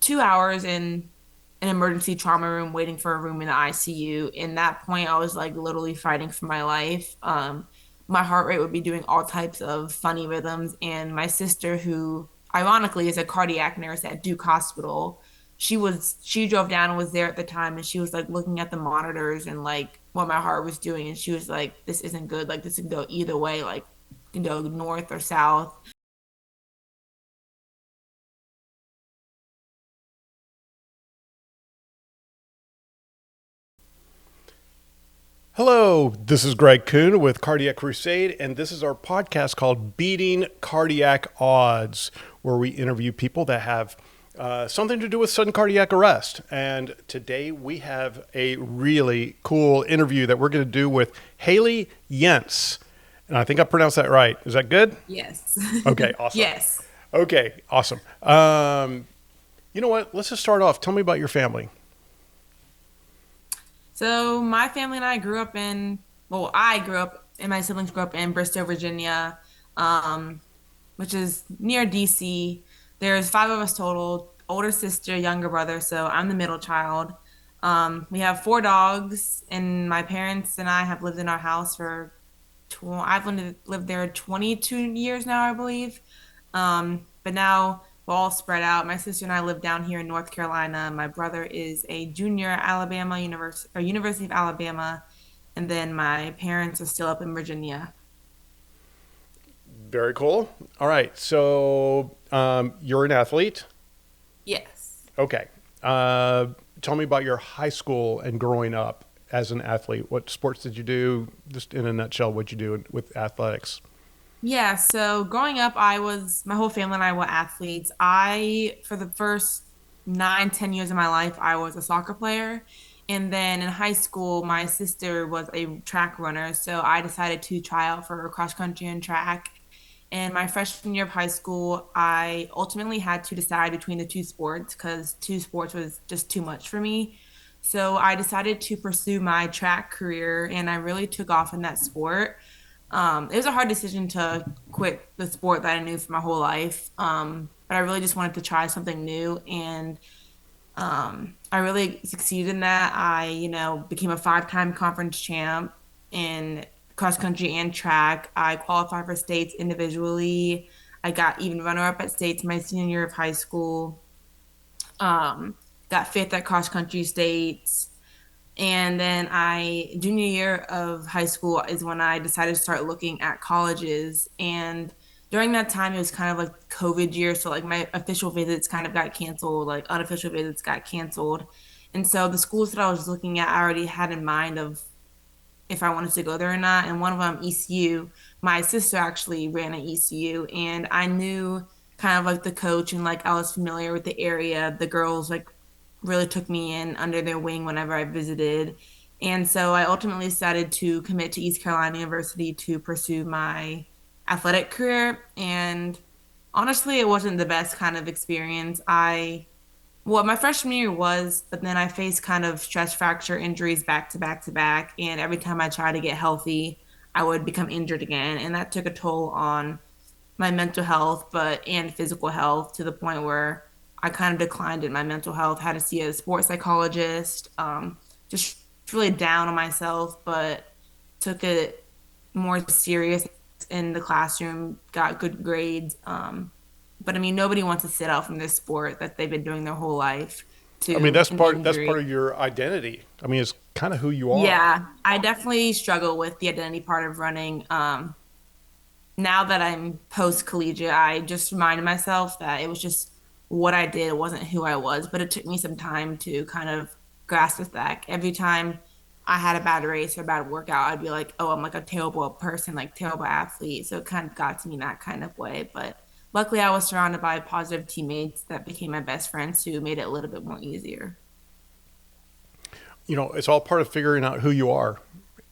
2 hours in an emergency trauma room waiting for a room in the ICU. In that point, I was like literally fighting for my life. My heart rate would be doing all types of funny rhythms. And my sister, who ironically is a cardiac nurse at Duke Hospital, she drove down and was there at the time, and she was like looking at the monitors and like what my heart was doing, and she was like, "This isn't good. Like this can go either way. Like you can go north or south." Hello, this is Greg Coon with Cardiac Crusade, and this is our podcast called Beating Cardiac Odds, where we interview people that have something to do with sudden cardiac arrest. And today we have a really cool interview that we're going to do with Hailey Yentz. And I think I pronounced that right. Is that good? Yes. Okay, awesome. Yes. Okay, awesome. You know what? Let's just start off. Tell me about your family. So my family and I grew up well, I grew up and my siblings grew up in Bristow, Virginia, um, which is near DC. There's five of us total, older sister, younger brother, so I'm the middle child. We have four dogs, and my parents and I have lived in our house for I've lived there 22 years now, I believe. But now we're all spread out. My sister and I live down here in North Carolina. My brother is a junior at Alabama University or University of Alabama, and then my parents are still up in Virginia. Very cool. All right, so you're an athlete. Yes. Okay. Tell me about your high school and growing up as an athlete. What sports did you do? Just in a nutshell, what you do with athletics? Yeah, so growing up, my whole family and I were athletes. For the first 9, 10 years of my life, I was a soccer player. And then in high school, my sister was a track runner. So I decided to try out for cross country and track. And my freshman year of high school, I ultimately had to decide between the two sports because two sports was just too much for me. So I decided to pursue my track career, and I really took off in that sport. It was a hard decision to quit the sport that I knew for my whole life. But I really just wanted to try something new. And I really succeeded in that. Became a five-time conference champ in cross country and track. I qualified for states individually. I got even runner-up at states my senior year of high school. Um, got fifth at cross country states. And then junior year of high school is when I decided to start looking at colleges. And during that time, it was kind of like COVID year. So like my official visits kind of got canceled, like unofficial visits got canceled. And so the schools that I was looking at, I already had in mind of if I wanted to go there or not. And one of them, ECU, my sister actually ran at ECU, and I knew kind of like the coach, and like I was familiar with the area. The girls like really took me in under their wing whenever I visited. And so I ultimately decided to commit to East Carolina University to pursue my athletic career. And honestly, it wasn't the best kind of experience. My freshman year was, but then I faced kind of stress fracture injuries back to back to back. And every time I tried to get healthy, I would become injured again. And that took a toll on my mental health, and physical health to the point where I kind of declined in my mental health, had to see a sports psychologist, just really down on myself, but took it more serious in the classroom, got good grades. But I mean, nobody wants to sit out from this sport that they've been doing their whole life I mean, to an that's part injury. of your identity. I mean, it's kind of who you are. Yeah, I definitely struggle with the identity part of running. Now that I'm post collegiate, I just reminded myself that it was just what I did. It wasn't who I was, but it took me some time to kind of grasp with that. Every time I had a bad race or a bad workout, I'd be like, oh, I'm like a terrible person, like terrible athlete. So it kind of got to me in that kind of way. But luckily, I was surrounded by positive teammates that became my best friends who made it a little bit more easier. You know, it's all part of figuring out who you are.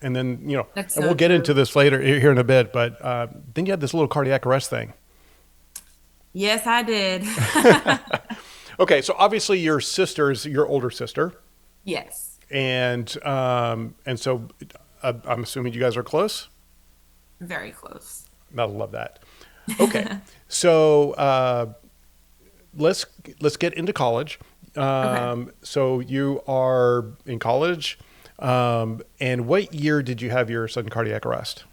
And then, That's and so we'll get into true. this later here in a bit, but then you had this little cardiac arrest thing. Yes, I did. Okay, so obviously your sister is your older sister. Yes, And so I'm assuming you guys are close. very close. I love that. Okay, so let's get into college. Okay. So you are in college, and what year did you have your sudden cardiac arrest?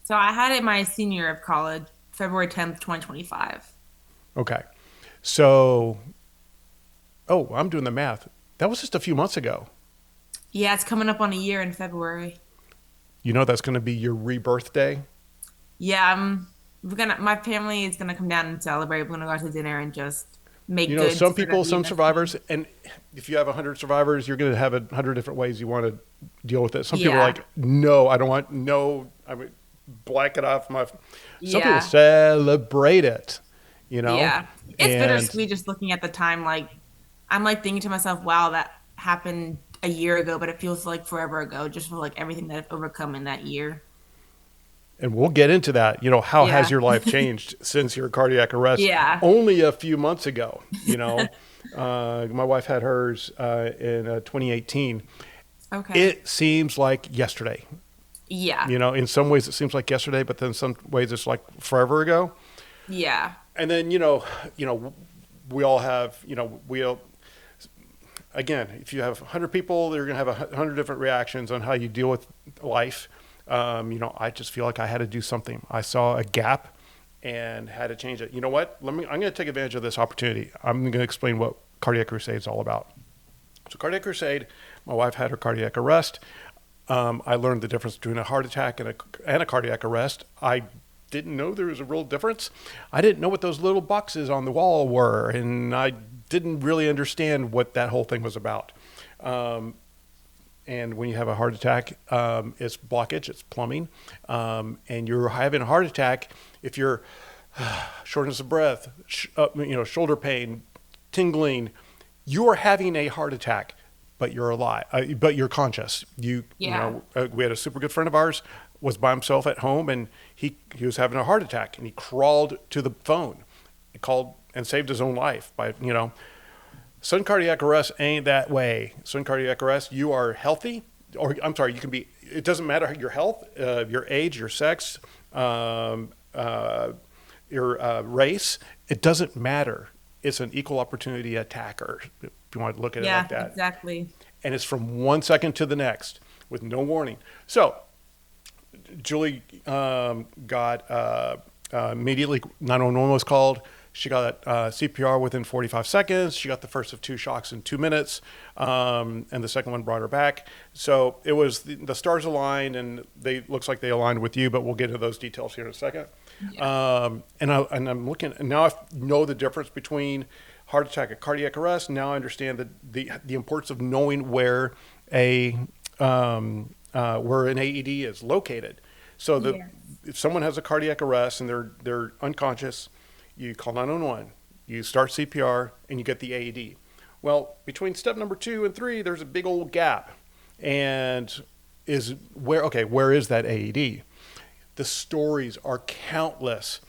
So I had it my senior year of college, February 10th, 2025. Okay. So, oh, I'm doing the math. That was just a few months ago. Yeah, it's coming up on a year in February. You know that's going to be your rebirth day. Yeah, my family is gonna come down and celebrate. We're gonna go out to dinner and just You make know, good some for the people, some EMS team. survivors, and if you have 100 survivors, you're going to have 100 different ways you want to deal with it. Some people are Yeah, like, no, I don't want, no, I mean, black it off my. Some people yeah, celebrate it, you know, yeah. It's and bittersweet just looking at the time. Like, I'm like thinking to myself, wow, that happened a year ago, but it feels like forever ago, just for like everything that I've overcome in that year. we'll get into that. You know, how has Yeah, your life changed since your cardiac arrest yeah. only a few months ago? You know, my wife had hers in 2018. Okay. It seems like yesterday. Yeah, You know, in some ways it seems like yesterday, but then some ways it's like forever ago. yeah, And then we all have again, if you have 100 people, they're going to have 100 different reactions on how you deal with life. I just feel like I had to do something. I saw a gap and had to change it. You know what? I'm going to take advantage of this opportunity. I'm going to explain what Cardiac Crusade is all about. So, Cardiac Crusade, my wife had her cardiac arrest. I learned the difference between a heart attack and a cardiac arrest. I didn't know there was a real difference. I didn't know what those little boxes on the wall were, and I didn't really understand what that whole thing was about. And when you have a heart attack, it's blockage, it's plumbing, and you're having a heart attack if you're shortness of breath, shoulder pain, tingling. You are having a heart attack, but you're alive, but you're conscious. yeah, We had a super good friend of ours was by himself at home, and he was having a heart attack, and he crawled to the phone, he called and saved his own life by Sudden cardiac arrest ain't that way. Sudden cardiac arrest, you are healthy, or I'm sorry, you can be. It doesn't matter your health, your age, your sex, um, uh, your race. It doesn't matter. It's an equal opportunity attacker, if you want to look at it like yeah, that. exactly. And it's from 1 second to the next with no warning. So Julie got immediately 911 was called. She got CPR within 45 seconds. She got the first of two shocks in 2 minutes, and the second one brought her back. So it was the stars aligned, and they looks like they aligned with you. But we'll get into those details here in a second. Yeah, I'm looking, and now I know the difference between heart attack and cardiac arrest. Now I understand the importance of knowing where where an AED is located. So yeah, if someone has a cardiac arrest and they're unconscious, you call 911, you start CPR, and you get the AED. Well, between step number 2 and 3, there's a big old gap, and where is that AED? The stories are countless.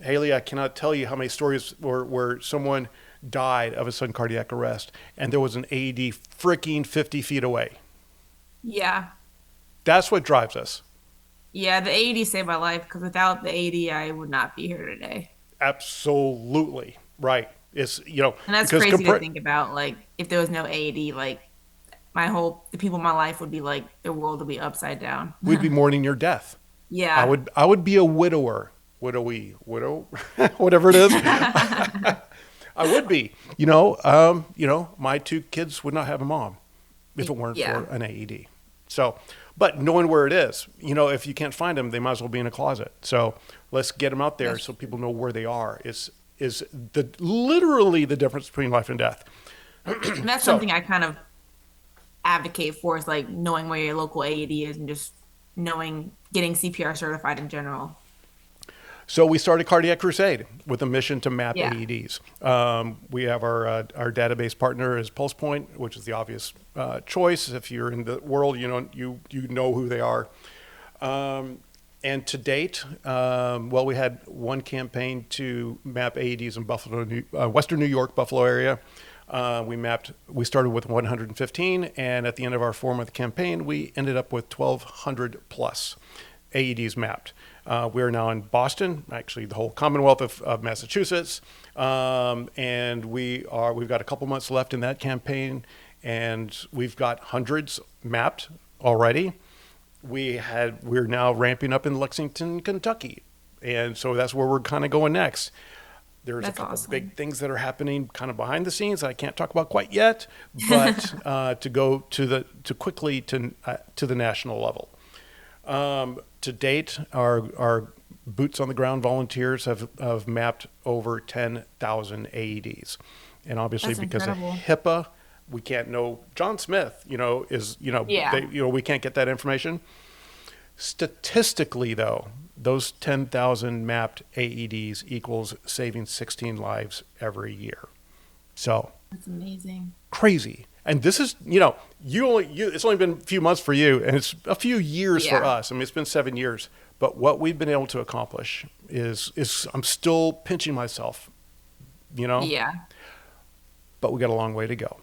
Hailey, I cannot tell you how many stories where someone died of a sudden cardiac arrest, and there was an AED freaking 50 feet away. yeah. That's what drives us. Yeah, the AED saved my life because without the AED, I would not be here today. Absolutely right. It's And that's because crazy to think about. Like, if there was no AED, like the people in my life would be like, the world would be upside down. we'd be mourning your death. I Yeah. would I would be a widower, widow, whatever it is. I would be. My two kids would not have a mom if it weren't for Yeah. an AED. So, but knowing where it is, if you can't find them, they might as well be in a closet. So let's get them out there That's so people know where they are. Is literally the difference between life and death. and that's So, something I kind of advocate for is like knowing where your local AED is and just knowing getting CPR certified in general. So we started Cardiac Crusade with a mission to map Yeah. AEDs. We have our database partner is PulsePoint, which is the obvious choice. If you're in the world, you know who they are. And to date, we had one campaign to map AEDs in Western New York, Buffalo area. We started with 115, and at the end of our 4-month campaign, we ended up with 1,200 plus AEDs mapped. We are now in Boston, actually the whole Commonwealth of Massachusetts, and we've got a couple months left in that campaign, and we've got hundreds mapped already. We're now ramping up in Lexington, Kentucky, and so that's where we're kind of going next. There's a That's couple awesome. big things that are happening kind of behind the scenes that I can't talk about quite yet, but to go to quickly to the national level. To date, our boots on the ground volunteers have mapped over 10,000 AEDs, and obviously That's because of incredible. HIPAA, we can't know John Smith. Yeah. We can't get that information. Statistically, though, those 10,000 mapped AEDs equals saving 16 lives every year. So That's amazing. crazy. And this is, it's only been a few months for you, and it's a few years for Yeah. us. I mean, it's been 7 years, but what we've been able to accomplish is I'm still pinching myself, you know, Yeah. but we got a long way to go.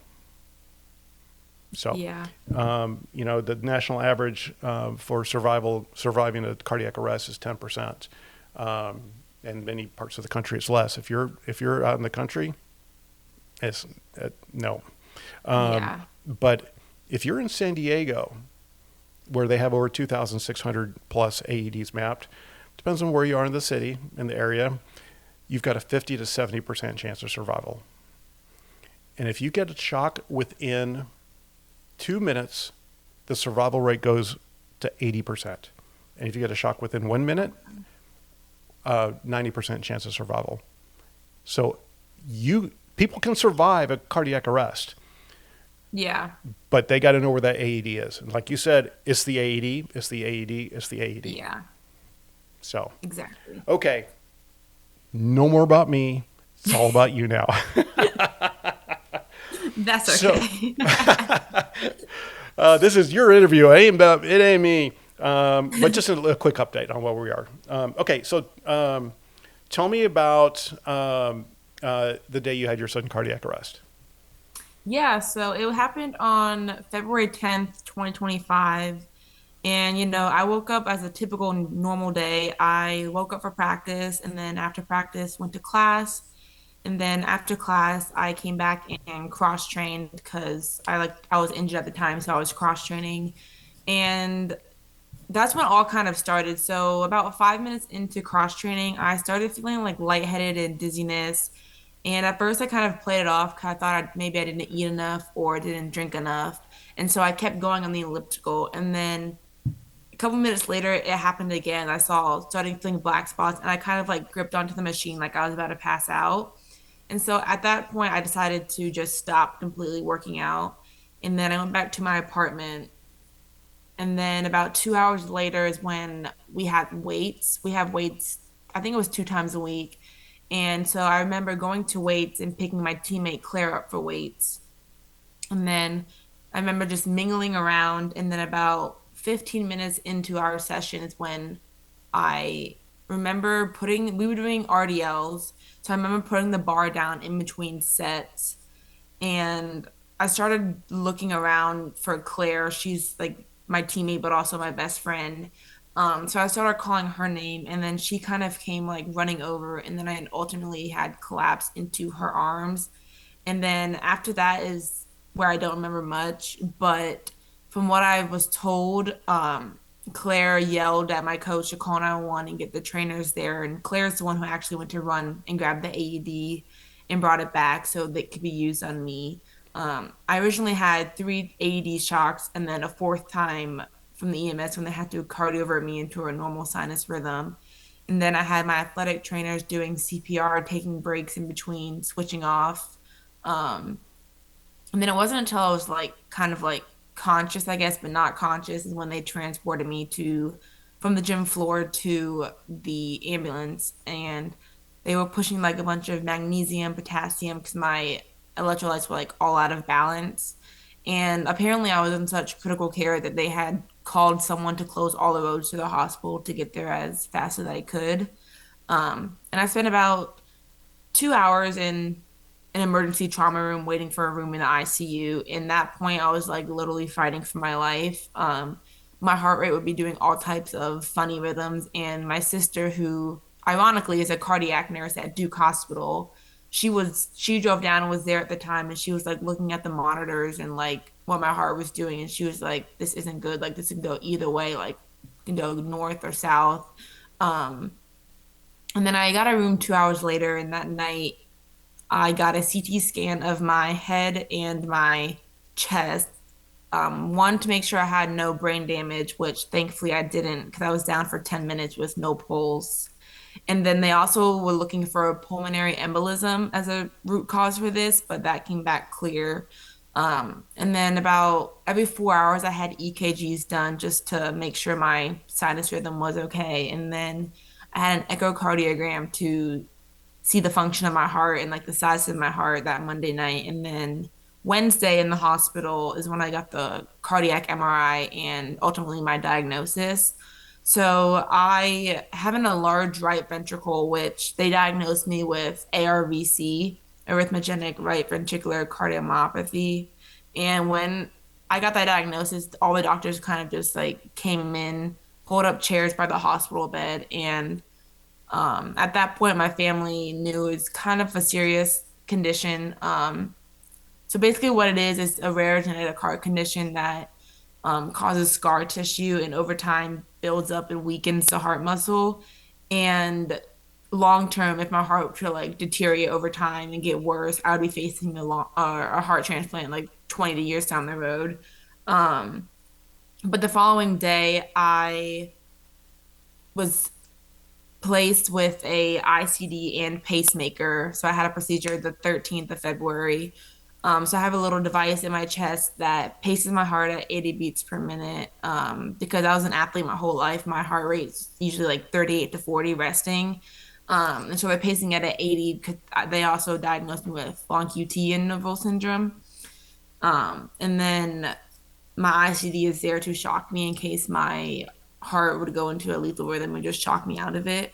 So, Yeah. the national average for surviving a cardiac arrest is 10%. In many parts of the country, it's less. If you're out in the country, it's no. Yeah. But if you're in San Diego, where they have over 2,600 plus AEDs mapped, depends on where you are in the city, in the area, you've got a 50 to 70% chance of survival. And if you get a shock within 2 minutes, the survival rate goes to 80%. And if you get a shock within 1 minute, 90% chance of survival. So people can survive a cardiac arrest, Yeah. but they got to know where that AED is. And like you said, it's the AED, it's the AED, it's the AED. Yeah. So, Exactly. okay, no more about me. It's all about you now. That's So, okay. this is your interview. It ain't me. But just a quick update on where we are. Okay, so tell me about the day you had your sudden cardiac arrest. Yeah, so it happened on February 10th, 2025. And, I woke up as a typical normal day. I woke up for practice, and then after practice, went to class. And then after class, I came back and cross trained because I was injured at the time, so I was cross training. And that's when all kind of started. So about 5 minutes into cross training, I started feeling like lightheaded and dizziness. And at first, I kind of played it off because I thought maybe I didn't eat enough or didn't drink enough. And so I kept going on the elliptical. And then a couple minutes later, it happened again. Starting feeling black spots, and I kind of like gripped onto the machine like I was about to pass out. And so at that point, I decided to just stop completely working out. And then I went back to my apartment. And then about 2 hours later is when we had weights. We have weights, I think it was 2 times a week. And so I remember going to weights and picking my teammate Claire up for weights. And then I remember just mingling around. And then about 15 minutes into our session is when I remember we were doing RDLs. So I remember putting the bar down in between sets. And I started looking around for Claire. She's like my teammate, but also my best friend. So I started calling her name, and then she kind of came like running over, and then I ultimately had collapsed into her arms. And then after that is where I don't remember much, but from what I was told, Claire yelled at my coach to call 911 and get the trainers there. And Claire's the one who actually went to run and grab the AED and brought it back so that it could be used on me. I originally had three AED shocks and then a fourth time from the EMS when they had to cardiovert me into a normal sinus rhythm. And then I had my athletic trainers doing CPR, taking breaks in between, switching off. Um, and then it wasn't until I was like kind of like conscious, I guess, but not conscious, is when they transported me to from the gym floor to the ambulance. And they were pushing like a bunch of magnesium, potassium, because my electrolytes were like all out of balance. And apparently I was in such critical care that they had called someone to close all the roads to the hospital to get there as fast as I could. And I spent about 2 hours in an emergency trauma room waiting for a room in the ICU. In that point, I was like literally fighting for my life. my heart rate would be doing all types of funny rhythms. And my sister, who ironically is a cardiac nurse at Duke Hospital, she drove down and was there at the time, and she was like looking at the monitors and like what my heart was doing, and she was like, "This isn't good. Like this can go either way. Like it can go north or south." Um, and then I got a room 2 hours later, and that night I got a CT scan of my head and my chest. One to make sure I had no brain damage, which thankfully I didn't because I was down for 10 minutes with no pulse. And then they also were looking for a pulmonary embolism as a root cause for this, but that came back clear. And then about every 4 hours, I had EKGs done just to make sure my sinus rhythm was okay. And then I had an echocardiogram to see the function of my heart and like the size of my heart that Monday night. And then Wednesday in the hospital is when I got the cardiac MRI and ultimately my diagnosis. So I have an enlarged right ventricle, which they diagnosed me with ARVC, arrhythmogenic right ventricular cardiomyopathy. And when I got that diagnosis, all the doctors kind of just like came in, pulled up chairs by the hospital bed, and at that point, my family knew it was kind of a serious condition. So basically, what it is a rare genetic heart condition that causes scar tissue and over time builds up and weakens the heart muscle. And long term, if my heart were to like deteriorate over time and get worse, I would be facing a heart transplant like 20 years down the road. Um, but the following day, I was placed with a ICD and pacemaker. So I had a procedure the 13th of February. So I have a little device in my chest that paces my heart at 80 beats per minute. Because I was an athlete my whole life, my heart rate's usually like 38 to 40 resting. And so they're pacing it at 80 because they also diagnosed me with long QT and Neuville syndrome. And then my ICD is there to shock me in case my heart would go into a lethal rhythm and just shock me out of it.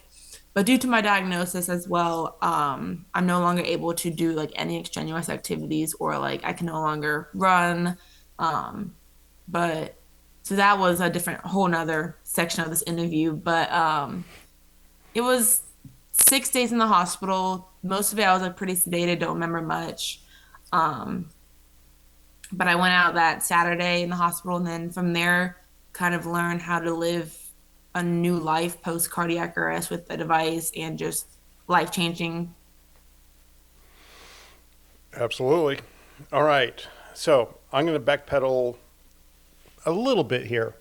But due to my diagnosis as well, I'm no longer able to do like any extraneous activities or like I can no longer run. Um, but so that was a different whole nother section of this interview. But it was 6 days in the hospital. Most of it I was like pretty sedated, don't remember much. Um, but I went out that Saturday in the hospital, and then from there, kind of learned how to live a new life post cardiac arrest with the device and just life changing. Absolutely. All right. So I'm going to backpedal a little bit here.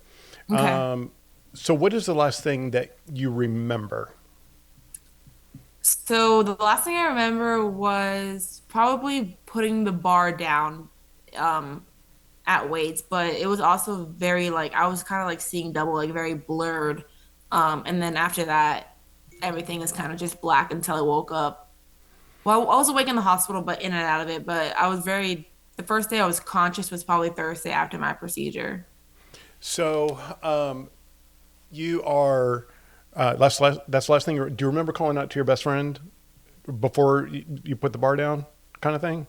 Okay. So, what is the last thing that you remember? So the last thing I remember was probably putting the bar down um, at weights, but it was also very like I was kind of like seeing double, like very blurred. And then after that, everything is kind of just black until I woke up. Well, I was awake in the hospital, but in and out of it. But the first day I was conscious was probably Thursday after my procedure. So, you are, that's the last thing. Do you remember calling out to your best friend before you put the bar down, kind of thing?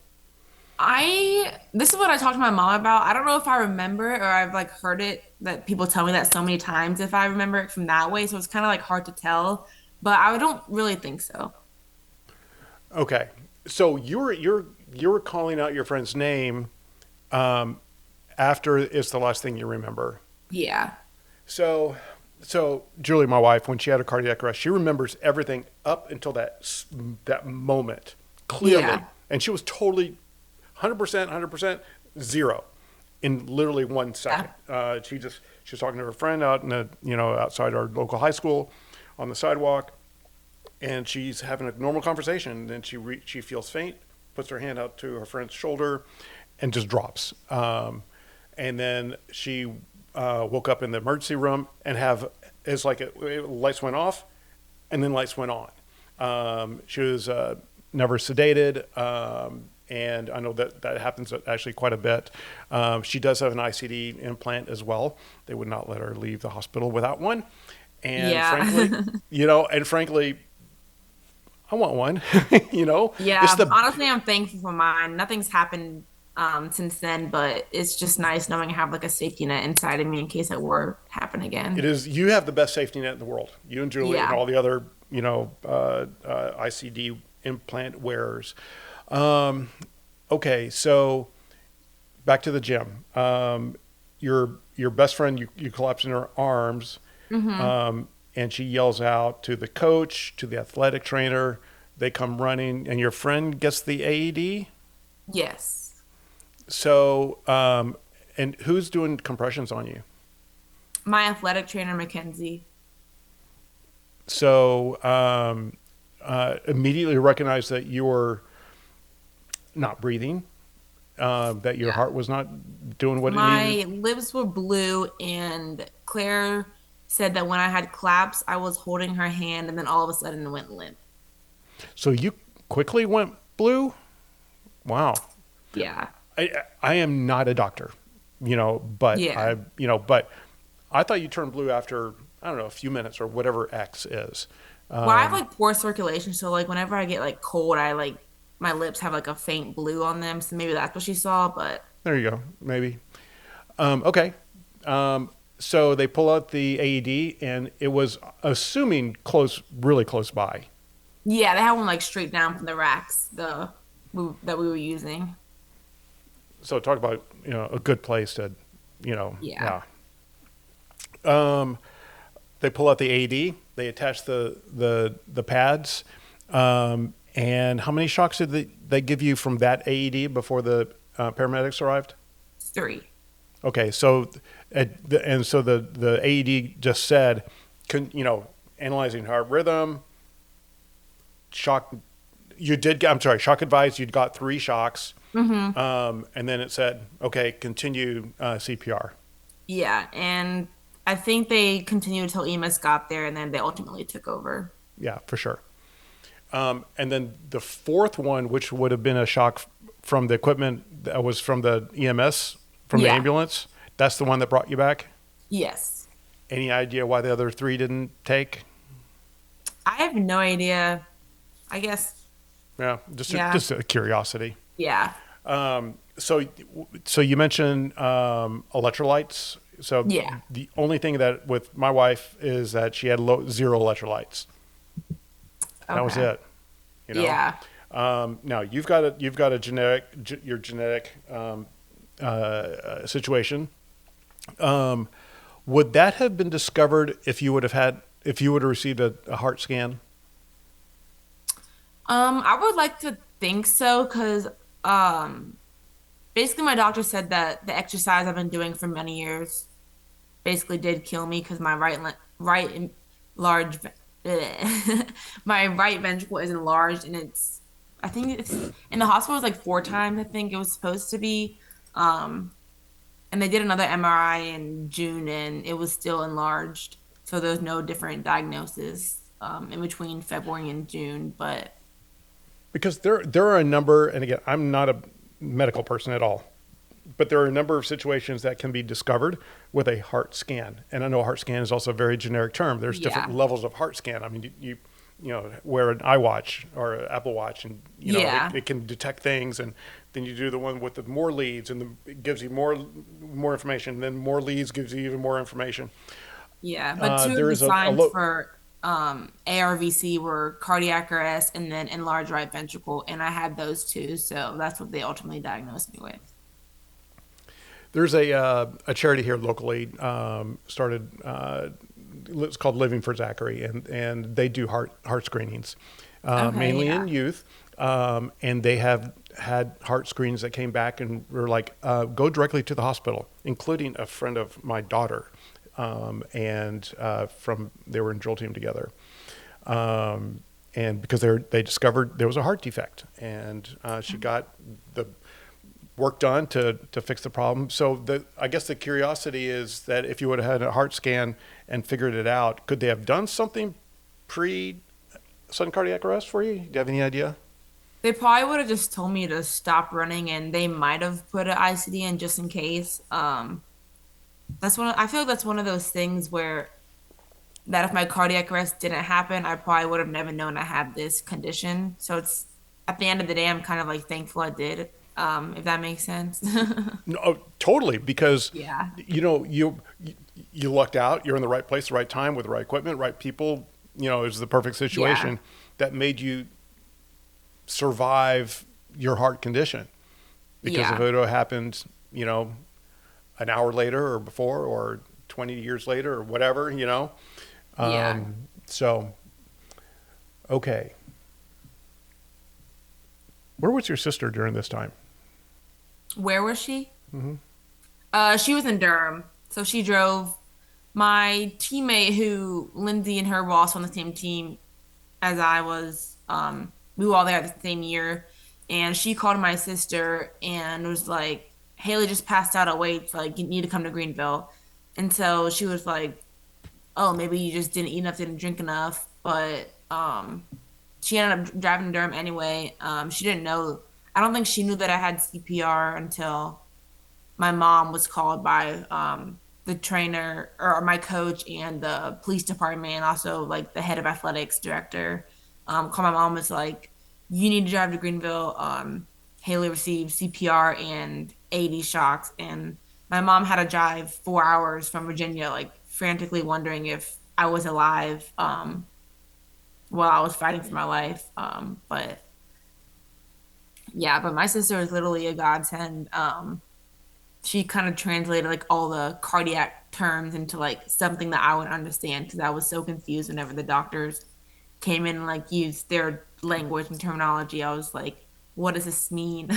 This is what I talked to my mom about. I don't know if I remember it or I've like heard it that people tell me that so many times if I remember it from that way. So it's kind of like hard to tell, but I don't really think so. Okay. So you were calling out your friend's name um, after it's the last thing you remember. Yeah. So, so Julie, my wife, when she had a cardiac arrest, she remembers everything up until that moment clearly, Yeah. and she was totally 100%, 100% zero in literally 1 second. Yeah. She was talking to her friend out in the outside our local high school on the sidewalk, and she's having a normal conversation. And then she feels faint, puts her hand out to her friend's shoulder, and just drops. And then she woke up in the emergency room and it's like lights went off, and then lights went on. She was never sedated, and I know that happens actually quite a bit. She does have an ICD implant as well. They would not let her leave the hospital without one. And Yeah. frankly, I want one. Yeah. It's the Honestly, I'm thankful for mine. Nothing's happened since then, but it's just nice knowing I have like a safety net inside of me in case it were to happen It again. is. You have the best safety net in the world. You and Julie and Yeah. all the other, ICD implant wearers. Um, okay, so back to the gym. Your best friend, you collapse in her arms, Hmm. and she yells out to the coach, to the athletic trainer. They come running, and your friend gets the AED. Yes. So, and who's doing compressions on you? My athletic trainer, Mackenzie. So, immediately recognize that you're not breathing, that your Yeah. heart was not doing what it needed. My lips were blue, and Claire said that when I had claps, I was holding her hand, and then all of a sudden it went limp. So you quickly went blue. Wow. Yeah. I am not a doctor, Yeah. but I thought you turned blue after, I don't know, a few minutes or whatever X is. Well, I have Um, like poor circulation, so like whenever I get like cold, I like my lips have like a faint blue on them. So maybe that's what she saw, but there you go. Maybe. Okay. Um, so they pull out the AED, and it was assuming close, really close by. yeah, they had one like straight down from the racks, that we were using. So talk about a good place to, Yeah. yeah. Um, they pull out the AED. They attach the pads. And how many shocks did they give you from that AED before the paramedics arrived? 3. Okay, so the AED just said, analyzing heart rhythm, shock. You did. I'm sorry, shock advised. You'd got 3 shocks, Hmm. and then it said, okay, continue CPR. Yeah, and I think they continued until EMS got there, and then they ultimately took over. Yeah, for sure. And then the fourth one, which would have been a shock from the equipment that was from the EMS, from the Yeah. ambulance, that's the one that brought you back. Yes. Any idea why the other 3 didn't take? I have no idea. I guess. Yeah, just Yeah. just a curiosity. Yeah. So so you mentioned electrolytes. So Yeah. the only thing that with my wife is that she had zero electrolytes. That was Okay. it. You know. Yeah. Now you've got a your genetic situation. Um, would that have been discovered if you would have received a heart scan? I would like to think so because um basically my doctor said that the exercise I've been doing for many years basically did kill me because my large my right ventricle is enlarged, and I think it's in the hospital. It was like 4 times I think it was supposed to be. Um, and they did another MRI in June, and it was still enlarged. So there's no different diagnosis in between February and June. But Because there are a number, and again, I'm not a medical person at all, but there are a number of situations that can be discovered with a heart scan. And I know a heart scan is also a very generic term. There's different yeah, levels of heart scan. I mean, wear an iWatch or an Apple Watch, and yeah, it can detect things, and then you do the one with the more leads, and it gives you more information. And then more leads gives you even more information. yeah. But two of There the is a signs low. for ARVC were cardiac arrest and then enlarged right ventricle, and I had those two. So that's what they ultimately diagnosed me with. There's a charity here locally started. It's called Living for Zachary, and they do heart screenings, Okay, mainly in yeah. youth. And they have had heart screens that came back and were like, go directly to the hospital, including a friend of my daughter, and from they were in drill team together. And because they discovered there was a heart defect, and she got the work done to fix the problem. So I guess the curiosity is that if you would have had a heart scan and figured it out, could they have done something pre sudden cardiac arrest for you? Do you have any idea? They probably would have just told me to stop running, and they might have put an ICD in just in case. I feel like that's one of those things where that if my cardiac arrest didn't happen, I probably would have never known I had this condition. So it's at the end of the day, I'm kind of like thankful I did. if that makes sense. No, totally, because Yeah. you lucked out. You're in the right place, the right time, with the right equipment, right people. It was the perfect Yeah. situation that made you survive your heart condition. Because if Yeah. it would have happened, an hour later or before or 20 years later or whatever, Yeah. So, okay. Where was your sister during this time? Where was she? She was in Durham. So she drove my teammate who Lindsay and her were also on the same team as I was. We were all there the same year. And she called my sister and was like, Hailey just passed out at weights, like you need to come to Greenville. And so she was like, oh, maybe you just didn't eat enough, didn't drink enough. But she ended up driving to Durham anyway. She didn't know, I don't think she knew that I had CPR until my mom was called by the trainer or my coach and the police department and also like the head of athletics director. Called my mom, was like, you need to drive to Greenville. Hailey received CPR and AED shocks, and my mom had to drive 4 hours from Virginia, like frantically wondering if I was alive while I was fighting for my life. But yeah, but my sister was literally a godsend. She kind of translated like all the cardiac terms into like something that I would understand because I was so confused whenever the doctors came in and like used their language and terminology. I was like, what does this mean?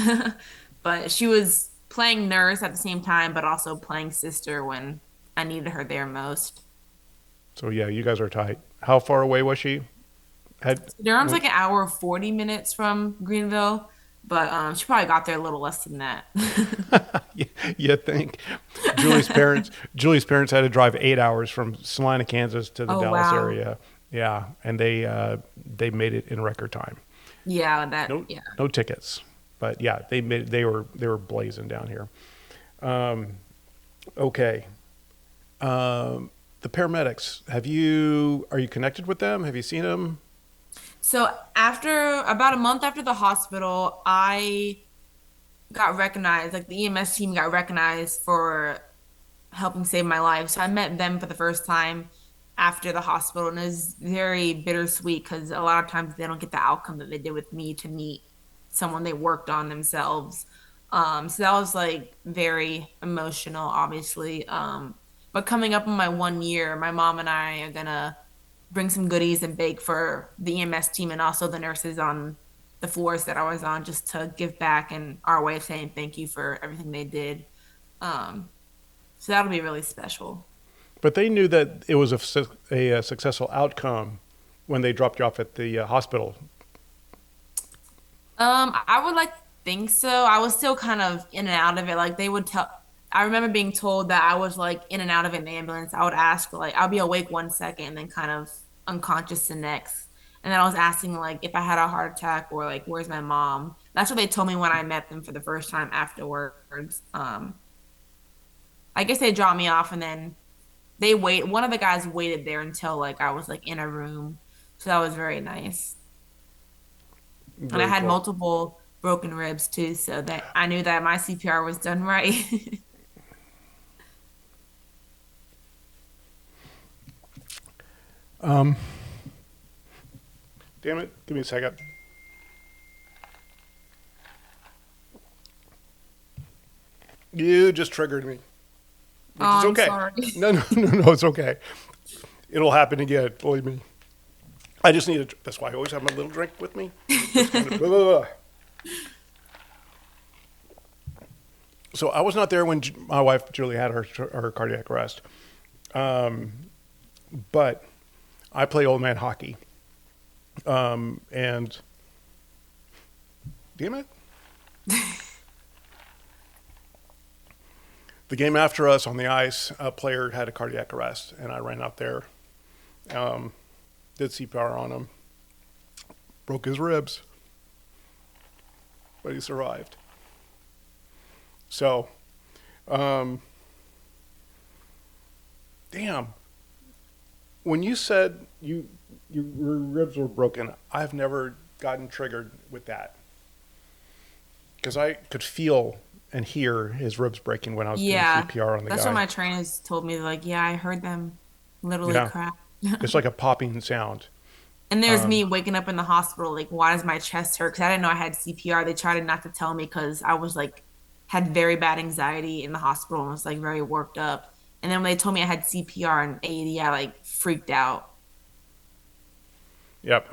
But she was playing nurse at the same time, but also playing sister when I needed her there most. So yeah, you guys are tight. How far away was she? Had Durham's when, like an hour 40 minutes from Greenville, but she probably got there a little less than that. you, you think Julie's parents had to drive 8 hours from Salina, Kansas to the Oh Dallas wow. area. Yeah, and they made it in record time. Yeah, that No yeah. no tickets, but yeah, they were blazing down here. Okay, the paramedics. Are you connected with them? Have you seen them? So after about a month after the hospital, I got recognized, like the EMS team got recognized for helping save my life. So I met them for the first time after the hospital, and it was very bittersweet because a lot of times they don't get the outcome that they did with me to meet someone they worked on themselves. So that was like very emotional, obviously. But coming up on my 1 year, my mom and I are gonna bring some goodies and bake for the EMS team and also the nurses on the floors that I was on just to give back and our way of saying thank you for everything they did. Um, so that'll be really special. But they knew that it was a successful outcome when they dropped you off at the hospital. I would like to think so. I was still kind of in and out of it. Like they would tell, I remember being told that I was like in and out of an ambulance. I would ask, like, I'll be awake 1 second and then kind of unconscious the next. And then I was asking, like, if I had a heart attack or like, where's my mom? That's what they told me when I met them for the first time afterwards. I guess they dropped me off and then one of the guys waited there until like I was like in a room. So that was very nice. And I Very had cool. multiple broken ribs too, so that I knew that my CPR was done right. Damn it! Give me a second. You just triggered me, which Oh, is I'm okay. sorry. No, no, no, no. It's okay. It'll happen again. Believe me. I just need a. That's why I always have my little drink with me. Just kind of. Blah, blah, blah. So I was not there when my wife Julie had her cardiac arrest, but I play old man hockey, and damn it, the game after us on the ice, a player had a cardiac arrest, and I ran out there, um, did CPR on him, broke his ribs, but he survived. So, um, damn. When you said your ribs were broken, I've never gotten triggered with that because I could feel and hear his ribs breaking when I was doing Yeah, CPR on the that's what guy. my trainers told me. Like, yeah, I heard them literally Yeah, crack. it's like a popping sound. And there's Um, me waking up in the hospital, like, why does my chest hurt? Because I didn't know I had CPR. They tried not to tell me because I was like, had very bad anxiety in the hospital and was like very worked up. And then when they told me I had CPR and AED, I like freaked out. yep.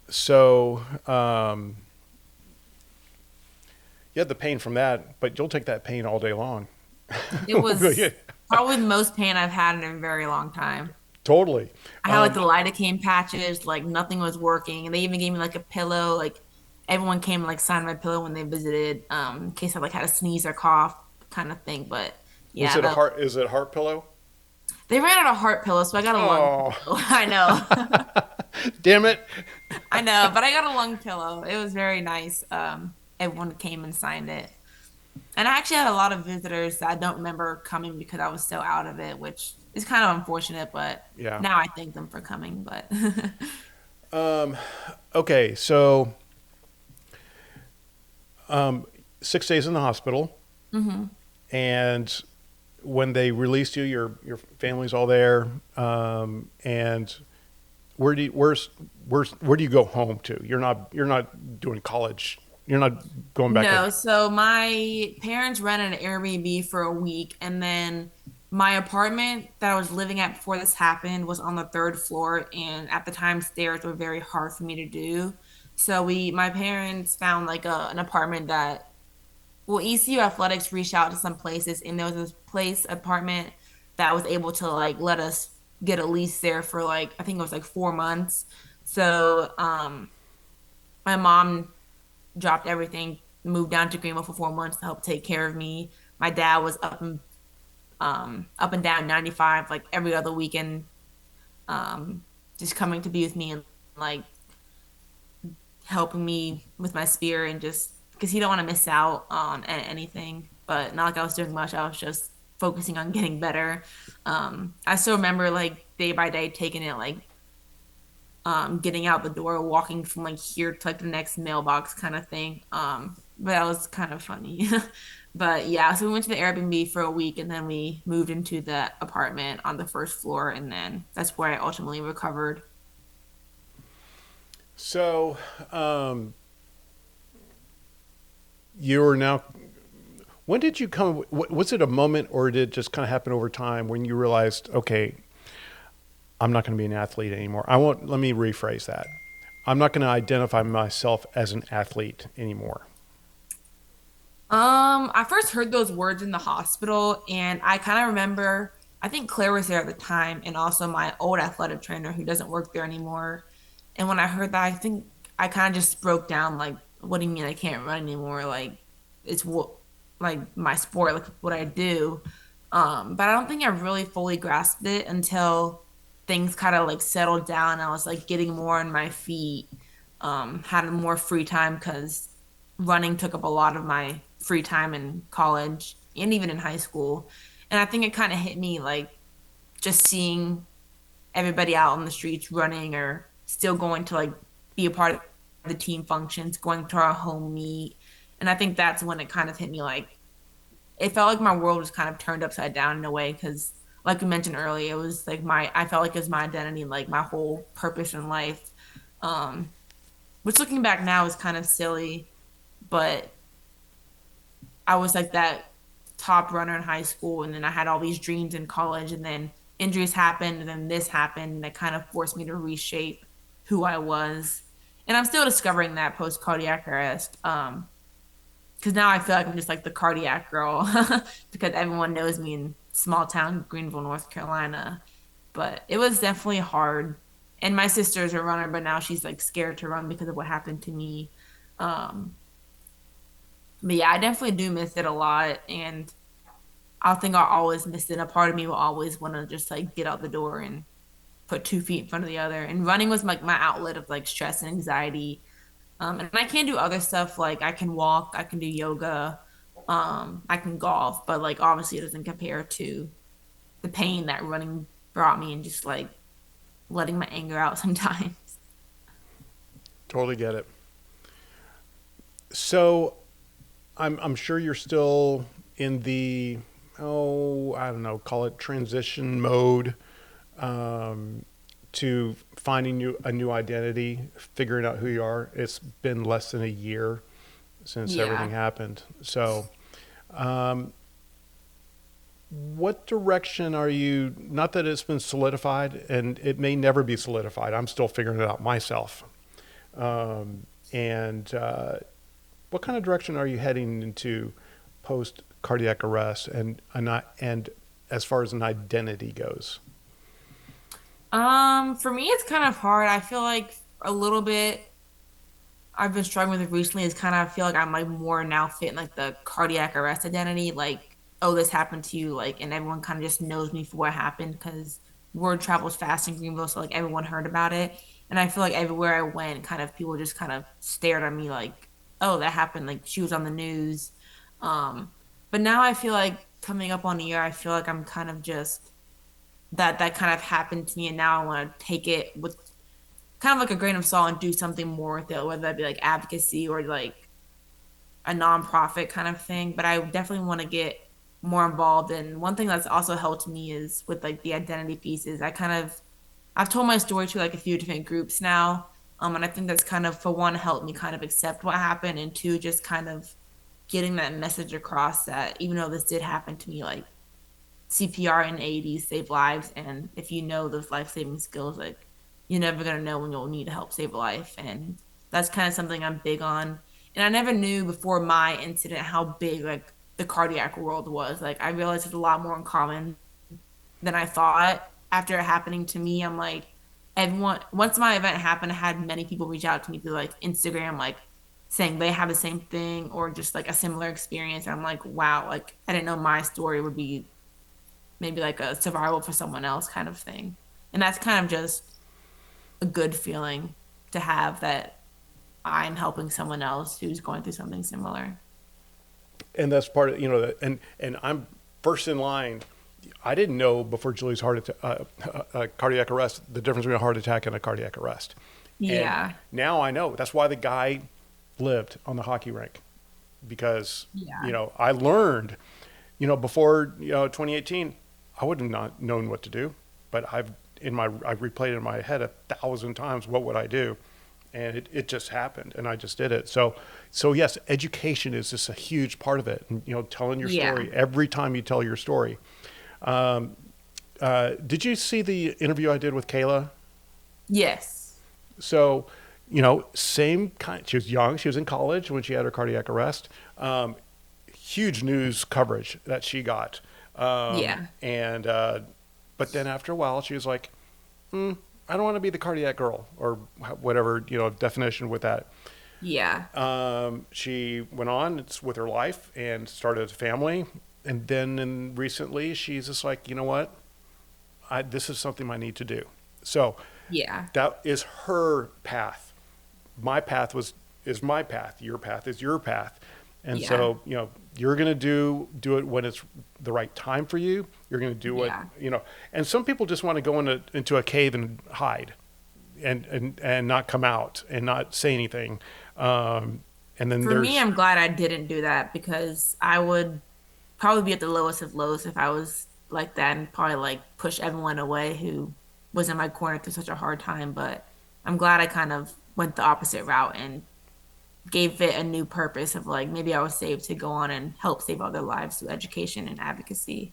So you had the pain from that, but you'll take that pain all day long. It was probably the most pain I've had in a very long time. Totally. I had like the lidocaine patches, like nothing was working. And they even gave me like a pillow. Like everyone came and like signed my pillow when they visited, in case I like had a sneeze or cough kind of thing. But Was yeah, it a heart? Is it a heart pillow? they ran out of heart pillows, so I got a lung Oh, pillow. I know. damn it! I know, but I got a lung pillow. It was very nice. Everyone came and signed it. And I actually had a lot of visitors that I don't remember coming because I was so out of it, which is kind of unfortunate, but Yeah. now I thank them for coming. But Okay, so 6 days in the hospital, Mhm. and when they released you, your family's all there, and where do you go home to? You're not doing college. You're not going back to. No, so my parents rented an Airbnb for a week, and then my apartment that I was living at before this happened was on the third floor, and at the time stairs were very hard for me to do. So my parents found like an apartment that, well, ECU Athletics reached out to some places, and there was this place apartment that was able to like let us get a lease there for like I think it was like 4 months. So my mom dropped everything, moved down to Greenville for 4 months to help take care of me. My dad was up and down 95 like every other weekend, just coming to be with me and like helping me with my spirit and just because he don't want to miss out on anything. But not like I was doing much. I was just focusing on getting better. I still remember like day by day taking it like getting out the door, walking from like here to like the next mailbox kind of thing. But that was kind of funny. But yeah, so we went to the Airbnb for a week and then we moved into the apartment on the first floor and then that's where I ultimately recovered. So you're now. When did you come? Was it a moment, or did it just kind of happen over time when you realized, okay, I'm not going to be an athlete anymore? I won't. Let me rephrase that. I'm not going to identify myself as an athlete anymore. I first heard those words in the hospital and I kind of remember I think Claire was there at the time and also my old athletic trainer who doesn't work there anymore. And when I heard that, I think I kind of just broke down like, what do you mean I can't run anymore? Like it's what like my sport, like what I do. But I don't think I really fully grasped it until things kind of like settled down. I was like getting more on my feet, had more free time because running took up a lot of my free time in college and even in high school. And I think it kind of hit me like just seeing everybody out on the streets running or still going to like be a part of the team functions, going to our home meet. And I think that's when it kind of hit me like it felt like my world was kind of turned upside down in a way because like we mentioned earlier, it was like my I felt like it was my identity, like my whole purpose in life. Um, which looking back now is kind of silly, but I was like that top runner in high school, and then I had all these dreams in college, and then injuries happened, and then this happened, and that kind of forced me to reshape who I was. And I'm still discovering that post cardiac arrest. Because now I feel like I'm just like the cardiac girl because everyone knows me in small town Greenville, North Carolina. But it was definitely hard. And my sister's a runner, but now she's like scared to run because of what happened to me. Um, but yeah, I definitely do miss it a lot. And I think I'll always miss it. A part of me will always want to just like get out the door and put 2 feet in front of the other. And running was like my outlet of like stress and anxiety. And I can do other stuff like I can walk, I can do yoga, I can golf, but like obviously it doesn't compare to the pain that running brought me and just like letting my anger out sometimes. Totally get it. So I'm sure you're still in the, I don't know, call it transition mode, to finding a new identity, figuring out who you are. It's been less than a year since everything Yeah. happened. So, what direction are you? Not that it's been solidified, and it may never be solidified. I'm still figuring it out myself. And what kind of direction are you heading into post cardiac arrest, and as far as an identity goes? For me, it's kind of hard. I feel like a little bit I've been struggling with it recently is kind of feel like I'm like more now fit in like the cardiac arrest identity. Like, oh, this happened to you, like, and everyone kind of just knows me for what happened because word travels fast in Greenville, so like everyone heard about it. And I feel like everywhere I went, kind of people just kind of stared at me like, oh, that happened. Like she was on the news. Um, but now I feel like coming up on a year, I feel like I'm kind of just that kind of happened to me, and now I want to take it with kind of like a grain of salt and do something more with it, whether that be like advocacy or like a nonprofit kind of thing. But I definitely want to get more involved. And one thing that's also helped me is with like the identity pieces. I've told my story to like a few different groups now. And I think that's kind of for one helped me kind of accept what happened, and two, just kind of getting that message across that even though this did happen to me, like CPR and AEDs save lives. And if you know those life saving skills, like you're never going to know when you'll need help save a life. And that's kind of something I'm big on. And I never knew before my incident how big like the cardiac world was. Like I realized it's a lot more in common than I thought. After it happening to me, I'm like, everyone, once my event happened, I had many people reach out to me through like Instagram, like saying they have the same thing or just like a similar experience. And I'm like, wow, like I didn't know my story would be maybe like a survival for someone else kind of thing. And that's kind of just a good feeling to have that I'm helping someone else who's going through something similar. And that's part of, and I'm first in line. I didn't know before Julie's cardiac arrest the difference between a heart attack and a cardiac arrest, and Yeah. now I know. That's why the guy lived on the hockey rink, because Yeah. I learned, before 2018, I would have not known what to do, but I've replayed it in my head 1,000 times. What would I do? And it just happened, and I just did it. So yes, education is just a huge part of it. And, telling your Yeah. story every time you tell your story. Did you see the interview I did with Kayla? Yes. So, same kind. She was young. She was in college when she had her cardiac arrest. Huge news coverage that she got. Yeah. And but then after a while, she was like, I don't want to be the cardiac girl, or whatever definition with that. Yeah. She went on with her life and started a family, and then recently she's just like, you know what, this is something I need to do. So Yeah. that is her path. My path is my path. Your path is your path. And Yeah. so, you're going to do it when it's the right time for you. You're going to do what, Yeah. and some people just want to go into a cave and hide and not come out and not say anything. And then For me, there's, I'm glad I didn't do that because I would probably be at the lowest of lows if I was like that and probably like push everyone away who was in my corner through such a hard time. But I'm glad I kind of went the opposite route and gave it a new purpose of like maybe I was saved to go on and help save other lives through education and advocacy.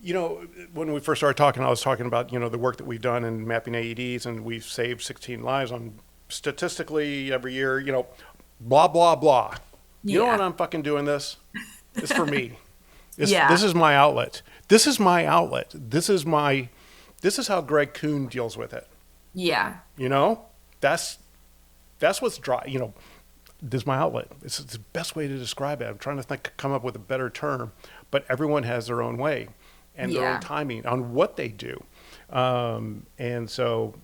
when we first started talking, I was talking about, the work that we've done in mapping AEDs, and we've saved 16 lives on statistically every year, blah, blah, blah. You know what? Yeah. I'm fucking doing this? It's for me. This Yeah. is my outlet. This is my outlet. This is how Greg Coon deals with it. Yeah. You know, that's what's dry. This is my outlet. It's the best way to describe it. I'm trying to come up with a better term, but everyone has their own way and their own Yeah. timing on what they do. And so,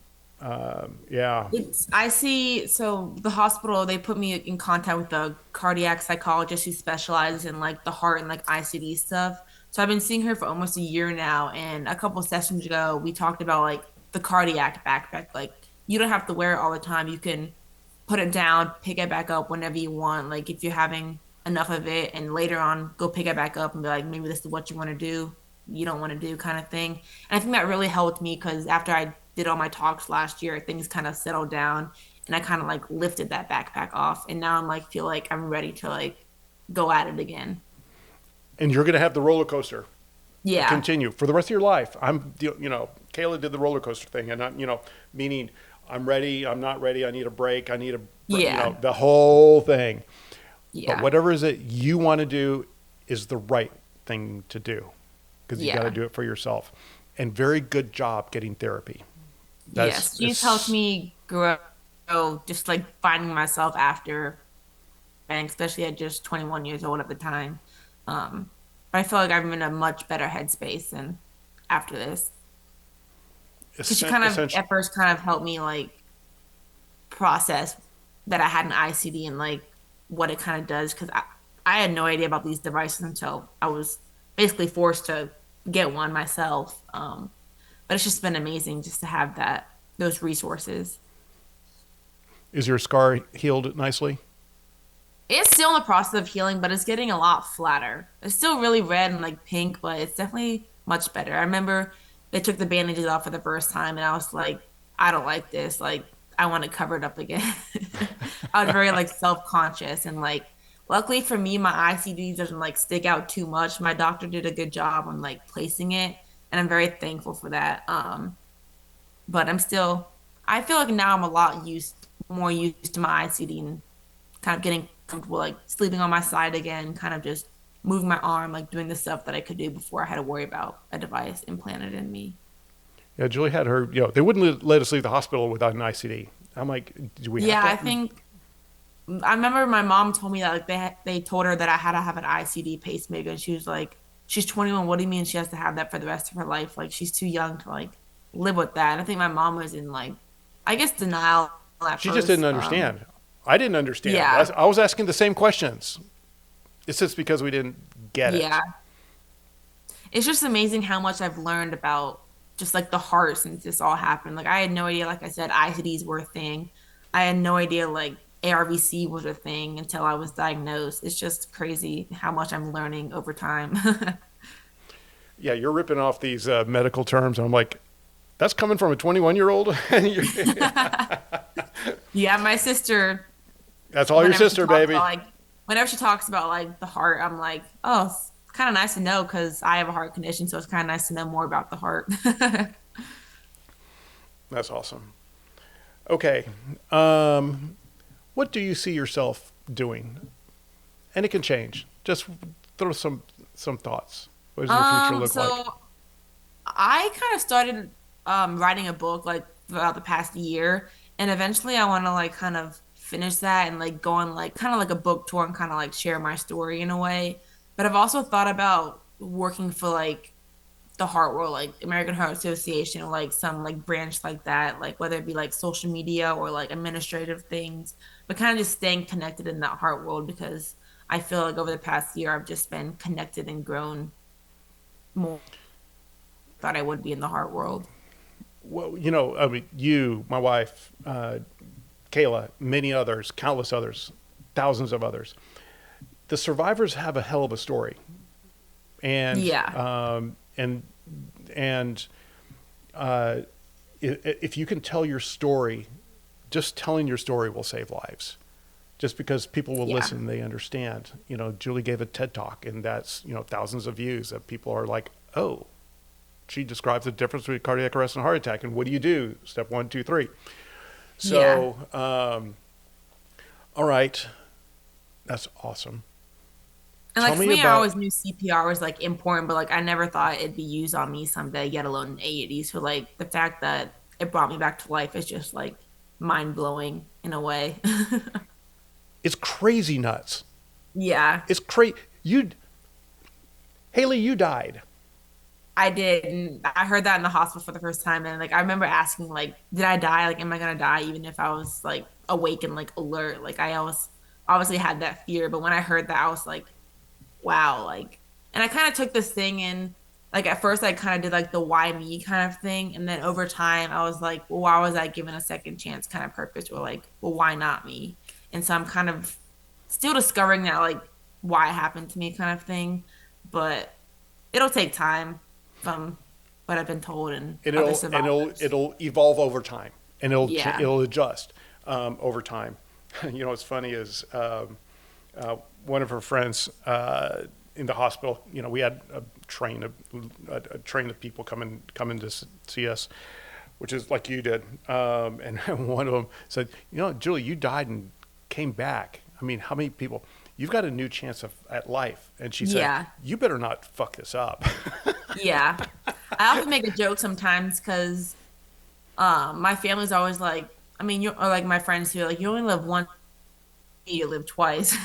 yeah, I see. So the hospital, they put me in contact with a cardiac psychologist who specializes in like the heart and like ICD stuff. So I've been seeing her for almost a year now. And a couple sessions ago, we talked about like the cardiac backpack. Like you don't have to wear it all the time. You can put it down, pick it back up whenever you want. Like if you're having enough of it and later on go pick it back up and be like, maybe this is what you want to do, you don't want to do kind of thing. And I think that really helped me because after I did all my talks last year, things kind of settled down and I kind of like lifted that backpack off. And now I'm like, feel like I'm ready to like go at it again. And you're going to have the roller coaster Yeah. continue for the rest of your life. Kayla did the roller coaster thing, and meaning I'm ready, I'm not ready, I need a break, Yeah. the whole thing. But Yeah. whatever is it you want to do is the right thing to do because you got to Yeah. do it for yourself. And very good job getting therapy. Yes. She's helped It's me grow just like finding myself after, and especially at just 21 years old at the time. But I feel like I'm in a much better headspace and after this. Because she kind of essential. at first kind of helped me like process that I had an ICD and like what it kind of does. Because I had no idea about these devices until I was basically forced to get one myself. But it's just been amazing just to have those resources. Is your scar healed nicely? It's still in the process of healing, but it's getting a lot flatter. It's still really red and like pink, but it's definitely much better. I remember they took the bandages off for the first time, and I was like, I don't like this. Like, I want to cover it up again. I was very like self-conscious and like, luckily for me, my ICD doesn't like stick out too much. My doctor did a good job on like placing it, and I'm very thankful for that. But I feel like now I'm a lot more used to my ICD and kind of getting comfortable, like sleeping on my side again, kind of just moving my arm, like doing the stuff that I could do before I had to worry about a device implanted in me. Yeah, Julie had her. They wouldn't let us leave the hospital without an ICD. I'm like, do we have Yeah, to? I remember my mom told me that like they told her that I had to have an ICD pacemaker, and she was like, "She's 21. What do you mean she has to have that for the rest of her life? Like she's too young to like live with that." And I think my mom was in like, I guess denial at She just didn't first. understand. I didn't understand. Yeah, I was asking the same questions. It's just because we didn't get it. yeah. It's just amazing how much I've learned about just like the heart since this all happened. Like I had no idea, like I said, ICDs were a thing. I had no idea like ARVC was a thing until I was diagnosed. It's just crazy how much I'm learning over time. Yeah, you're ripping off these medical terms. And I'm like, that's coming from a 21-year-old. Yeah, my sister, That's all your whenever she sister, talks about baby. like whenever she talks about like the heart, I'm like, oh, it's kind of nice to know because I have a heart condition, so it's kind of nice to know more about the heart. That's awesome. Okay. What do you see yourself doing? And it can change. Just throw some thoughts. What does your future look like? So I kind of started writing a book like throughout the past year, and eventually I want to like kind of finish that and like go on like kind of like a book tour and kind of like share my story in a way. But I've also thought about working for like the Heart World, like American Heart Association, or like some like branch like that, like whether it be like social media or like administrative things, but kind of just staying connected in that heart world because I feel like over the past year I've just been connected and grown more thought I would be in the heart world. Well, I mean, you, my wife, Kayla, many others, countless others, thousands of others. The survivors have a hell of a story, and Yeah. and and if you can tell your story, just telling your story will save lives. Just because people will Yeah. listen, they understand. Julie gave a TED talk, and that's thousands of views that people are like, oh, she describes the difference between cardiac arrest and heart attack, and what do you do? Step 1, 2, 3. Yeah. So, all right, that's awesome. And Tell like for me me, I about always knew CPR was like important, but like I never thought it'd be used on me someday, yet alone in AEDs. So like the fact that it brought me back to life is just like mind blowing in a way. it's crazy nuts. Yeah, It's crazy. Hailey, you died. I did. And I heard that in the hospital for the first time. And like I remember asking, like, did I die? Like, am I gonna die even if I was like awake and like alert? Like I always obviously had that fear, but when I heard that, I was like, wow, like, and I kind of took this thing in like at first I kind of did like the why me kind of thing. And then over time I was like, well, why was I given a second chance kind of purpose? Or like, well, why not me? And so I'm kind of still discovering that like why it happened to me kind of thing. But it'll take time from what I've been told and And other it'll survivors. it'll evolve over time, and Yeah. it'll adjust over time. You know, what's funny is one of her friends in the hospital. You know, we had a train of people come in to see us, which is like you did. And one of them said, "You know, Julie, you died and came back. I mean, how many people? You've got a new chance at life." And she said, Yeah. "You better not fuck this up." Yeah. I often make a joke sometimes because my family's always like, I mean, you or like my friends who are like, you only live once, you live twice.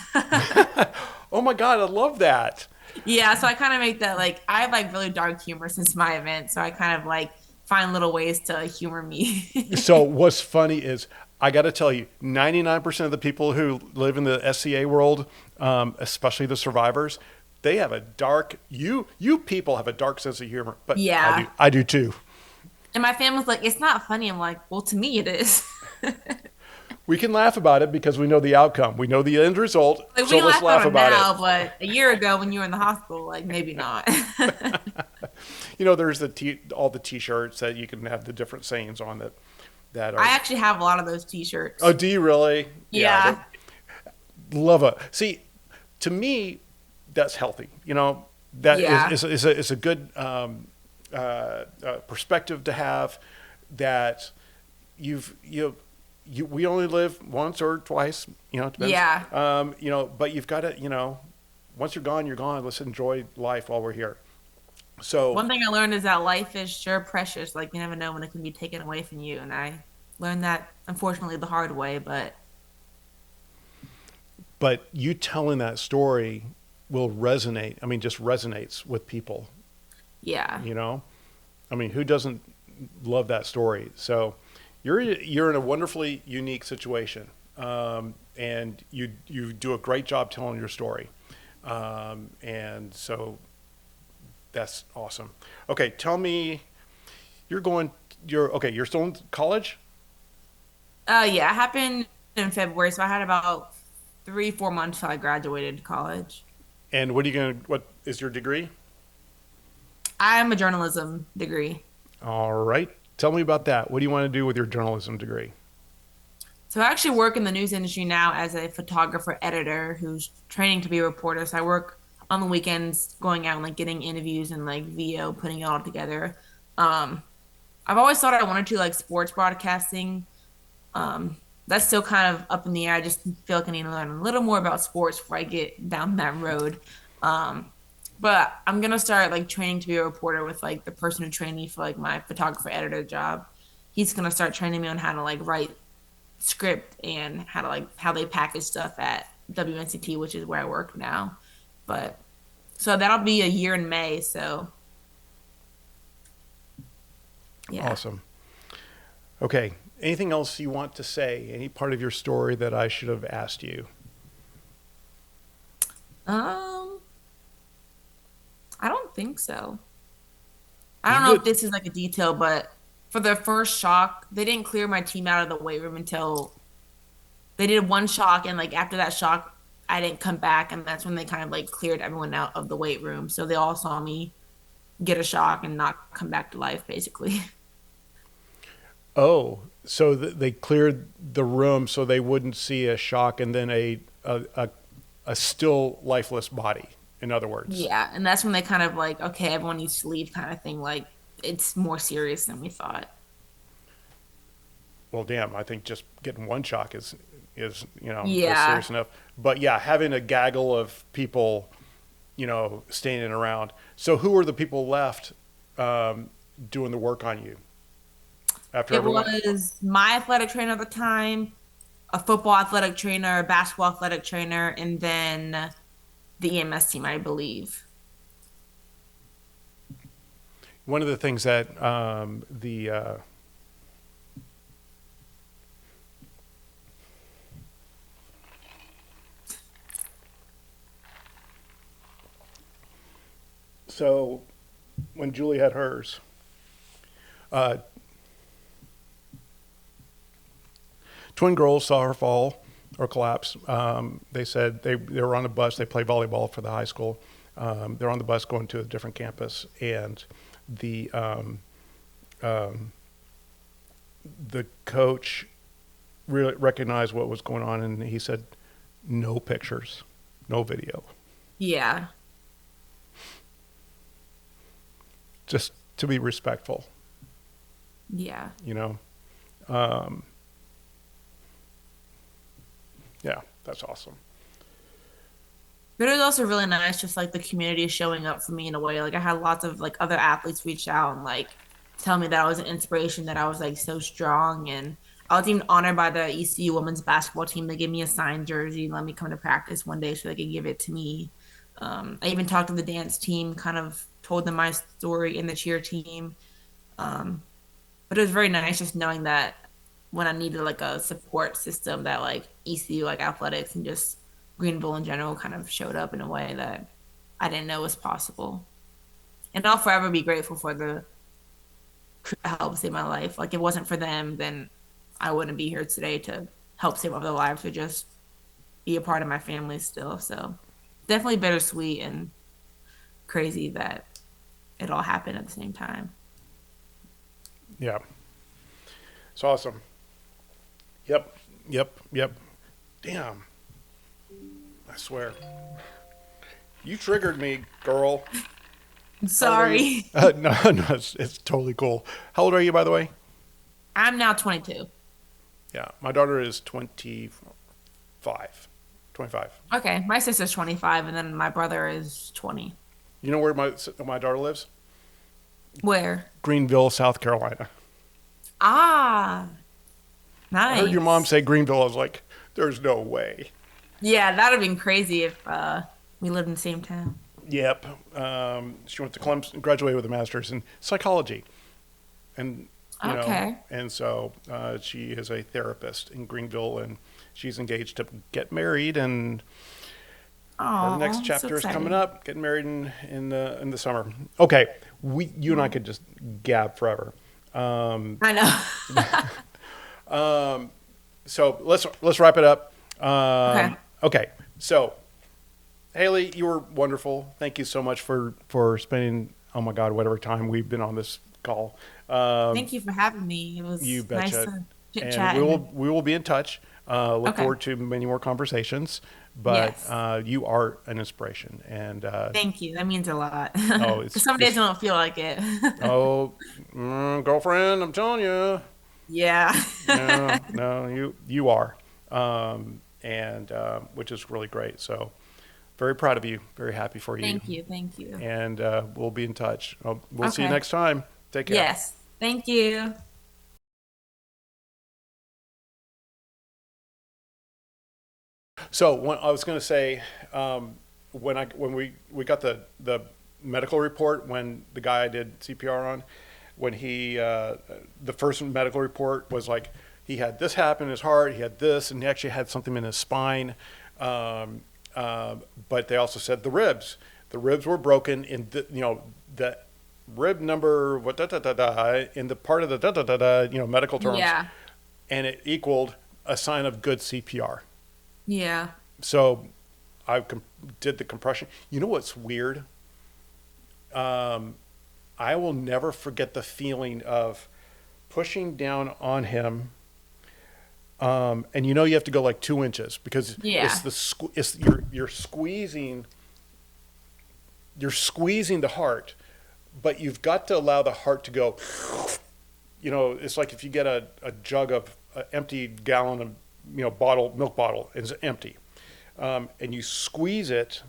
Oh my God, I love that. Yeah, so I kind of make that like I have like really dark humor since my event, so I kind of like find little ways to humor So me. what's funny is I got to tell you, 99% of the people who live in the SCA world, especially the survivors, they have a dark. You people have a dark sense of humor, but I do. Yeah. I do too. And my family's like, it's not funny. I'm like, well, to me it is. We can laugh about it because we know the outcome. We know the end result. Like we So can let's laugh laugh about it about it. now, but a year ago when you were in the hospital, like maybe not. You know, there's all the T-shirts that you can have the different sayings on that I are. actually have a lot of those Oh, t-shirts. do you really? Yeah, Yeah. love it. See, to me, that's healthy. You know, that Yeah. is a good perspective to have. That you've you we only live once or twice. You know, it depends. Yeah. You know, but you've got to, you know, once you're gone, you're gone. Let's enjoy life while we're here. So, One thing I learned is that life is sure precious. Like you never know when it can be taken away from you. And I learned that unfortunately the hard way, but but you telling that story will resonate. I mean, just resonates with people. yeah. You know, I mean, who doesn't love that story? So, you're in a wonderfully unique situation, and you do a great job telling your story, and so that's awesome. Okay, tell me, you're okay. You're still in college, Yeah, it happened in February, so I had about 3, 4 months till I graduated college. and what is your degree? I am a journalism degree. All right, tell me about that. What do you want to do with your journalism degree? So I actually work in the news industry now as a photographer editor who's training to be a reporter. So I work on the weekends going out and like getting interviews and like video, putting it all together. Um, I've always thought I wanted to like sports broadcasting. That's still kind of up in the air. I just feel like I need to learn a little more about sports before I get down that road. Um, but I'm gonna start like training to be a reporter with like the person who trained me for like my photographer editor job. He's gonna start training me on how to like write script and how to like how they package stuff at WNCT, which is where I work now. But so that'll be a year in May. So yeah. Awesome. Okay. Anything else you want to say? Any part of your story that I should have asked you? Um, I don't think so. I You don't know if good? this is like a detail, but for the first shock, they didn't clear my team out of the weight room until they did one shock, and like after that shock, I didn't come back, and that's when they kind of like cleared everyone out of the weight room. So they all saw me get a shock and not come back to life, basically. Oh, so they cleared the room so they wouldn't see a shock and then a still lifeless body. In other words. Yeah, and that's when they kind of like, okay, everyone needs to leave, kind of thing. Like it's more serious than we thought. Well, damn, I think just getting one shock is is Yeah, serious enough. But yeah, having a gaggle of people, standing around. So who were the people left doing the work on you after it everyone? was my athletic trainer at the time, a football athletic trainer, a basketball athletic trainer, and then the EMS team, I believe. One of the things that the so when Julie had hers. Uh, Twin girls saw her fall or collapse. They said they were on the bus. They play volleyball for the high school. They're on the bus going to a different campus, and the the coach really recognized what was going on, and he said, "No pictures, no video, Yeah. just to be respectful." Yeah. You know, um, yeah, that's awesome. But it was also really nice, just like the community showing up for me in a way. Like I had lots of like other athletes reach out and like tell me that I was an inspiration, that I was like so strong. And I was even honored by the ECU women's basketball team. They gave me a signed jersey and let me come to practice one day so they could give it to me. I even talked to the dance team, kind of told them my story in the cheer team. Um, but it was very nice just knowing that when I needed like a support system, that like ECU, like athletics and just Greenville in general kind of showed up in a way that I didn't know was possible. And I'll forever be grateful for the crew that helped save my life. Like if it wasn't for them, then I wouldn't be here today to help save other lives or just be a part of my family still. So definitely bittersweet and crazy that it all happened at the same time. Yeah, it's awesome. Yep, yep. Damn, I swear. You triggered me, girl. I'm How old are you? sorry. No, no, it's totally cool. How old are you, by the way? I'm now 22. Yeah, my daughter is 25. 25. Okay, my sister's 25 and then my brother is 20. You know where my daughter lives? Where? Greenville, South Carolina. Ah, I heard your mom nice. say Greenville. I was like, there's no way. Yeah, that'd have been crazy if we lived in the same town. Yep. She went to Clemson, graduated with a master's in psychology, and Okay. and so she is a therapist in Greenville, and she's engaged to get married, and her next Oh, so chapter is coming exciting. up, getting married in the summer. Okay, you and I could just gab forever. I know. So let's wrap it up. Okay. Okay, so Hailey, you were wonderful. Thank you so much for spending, oh my God, whatever time we've been on this call. Thank you for having me. It You was nice betcha. to chit And chat and we will be in touch. Look okay. forward to many more conversations. But Yes. you are an inspiration, and Thank you. That means a lot. oh, Because it's some days just I don't feel like it. oh, girlfriend, I'm telling you, Yeah. no, no, you are, and which is really great. So very proud of you, very happy for you, Thank you. Thank you. and we'll be in touch. We'll see you Okay. next time. Take care. Yes. Thank you. So I was going to say, when we got the medical report when the guy I did CPR on, when he the first medical report was like he had this happen in his heart, he had this, and he actually had something in his spine. Um, but they also said the ribs were broken in the rib number what da da da da in the part of the da da da da medical terms, Yeah. and it equaled a sign of good CPR. Yeah. So I did the compression. You know what's weird? Um, I will never forget the feeling of pushing down on him. And you have to go like 2 inches because it's Yeah. it's you're squeezing the heart, but you've got to allow the heart to go. It's like if you get a jug of an empty gallon of milk bottle, and it's empty, and you squeeze it,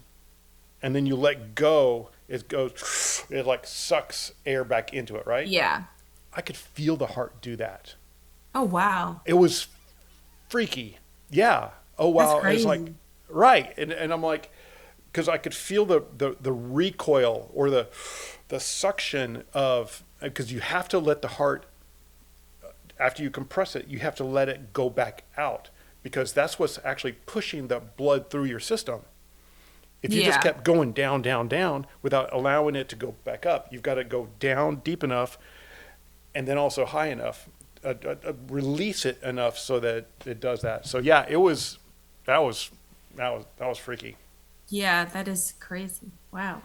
and then you let go. It goes. It like sucks air back into it, right? Yeah. I could feel the heart do that. Oh, wow. It was freaky. Yeah. Oh That's wow. It's like crazy. right, and I'm like, because I could feel the recoil or the suction of because you have to let the heart after you compress it, you have to let it go back out because that's what's actually pushing the blood through your system. If you just Yeah. kept going down, down, down without allowing it to go back up, you've got to go down deep enough and then also high enough, release it enough so that it does that. So yeah, that was freaky. Yeah, that is crazy. Wow.